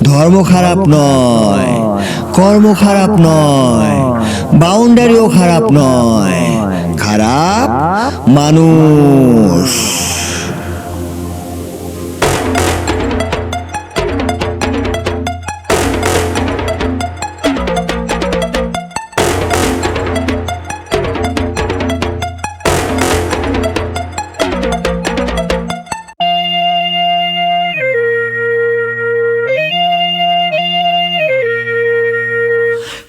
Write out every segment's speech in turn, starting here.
ধর্ম খারাপ নয়, কর্ম খারাপ নয়, বাউন্ডারিও খারাপ নয়, খারাপ মানুষ।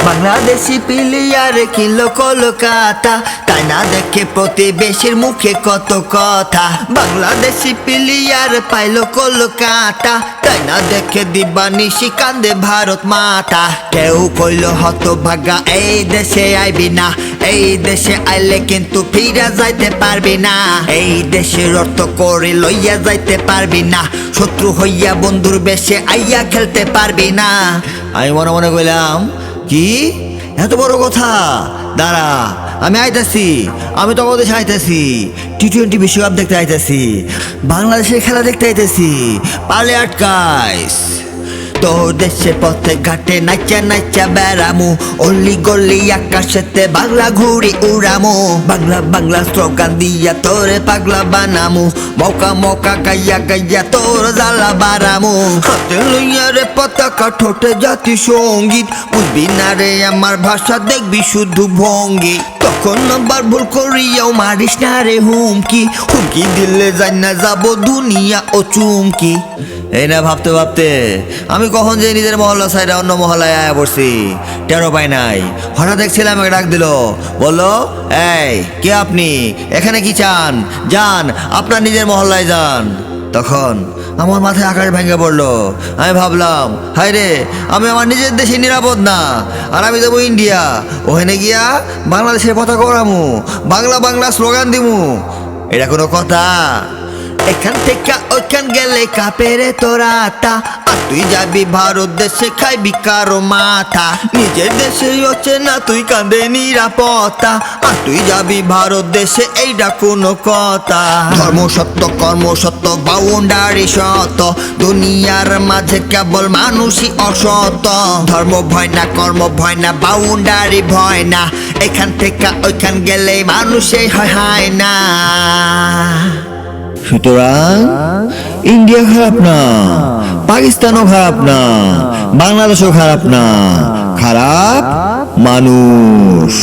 বাংলাদেশি প্লেয়ার কিনলো কলকাতা, তাই না দেখে প্রতিবেশীর মুখে কত কথা। বাংলাদেশি প্লেয়ার পাইলো কলকাতা, তাই না দেখে দিবানিশি কান্দে ভারত মাতা। কেউ কইল হতভাগা এই দেশে আইবি না, এই দেশে আইলে কিন্তু ফিরা যাইতে পারবি না। এই দেশের অর্থ করে লইয়া যাইতে পারবি না, শত্রু হইয়া বন্ধুর বেশে আইয়া খেলতে পারবি না। আমি মনে মনে কইলাম, কি এত বড় কথা? দাঁড়া, আমি আইতাছি, আমি তো আমাদের আইতাছি, টি-20 বিশ্বকাপ দেখতে আইতাছি, বাংলাদেশের খেলা দেখতে আইতাছি, পারলে আটকাইস। তোর দেশের পথে ঘাটে নাচা নাচা বেড়ামু, অলি গলি আকাশেতে বাংলা ঘুরি উড়ামু। বাংলা বাংলা স্লোগান দিয়া তোরে পাগলা বানামু, মৌকা মৌকা গাইয়া গাইয়া তোর জ্বালা বাড়ামু। হাতে লইয়া রে পতাকা, ঠোঁটে জাতি সঙ্গীত, বুঝবি না রে আমার ভাষা, দেখবি শুধু ভঙ্গি। তখন আবার ভুল করিয়াও মারিস না রে হুমকি, হুমকি দিলে যাই না যাবো দুনিয়া ও চুমকি। এই না ভাবতে ভাবতে আমি কখন যে নিজের মহল্লা সাইডে অন্য মহল্লায় আয়া পড়ছি, টেরো পাই নাই। হঠাৎ দেখছিলাম আমাকে ডাক দিল, বললো, এই কে আপনি, এখানে কি চান? যান আপনার নিজের মহল্লায় যান। তখন আমার মাথায় আকাশ ভেঙে পড়লো। আমি ভাবলাম, হায় রে, আমি আমার নিজের দেশে নিরাপদ না, আর আমি যাবো ইন্ডিয়া, ওখানে গিয়া বাংলাদেশের পতাকা ওড়ামু, বাংলা বাংলা স্লোগান দিমু। এটা কোনো কথা? এখান থেকে ওইখান গেলে কাপেরে তোরা তা, আর তুই যাবি ভারত দেশে খাইবি কারো মাথা। নিজের দেশে হচ্ছে না তুই কাঁদে নিরাপত্তা, আর তুই যাবি ভারত দেশে, এইটা কোনো কথা? ধর্ম সত্য, কর্ম সত্য, বাউন্ডারি সত্য, দুনিয়ার মাঝে কেবল মানুষই অসত্য। ধর্ম ভয় না, কর্ম ভয় না, বাউন্ডারি ভয় না, এখান থেকে ওইখান গেলে মানুষই হয় না। সুতরাং ইন্ডিয়া খারাপ না, পাকিস্তানও খারাপ না, বাংলাদেশও খারাপ না, খারাপ মানুষ।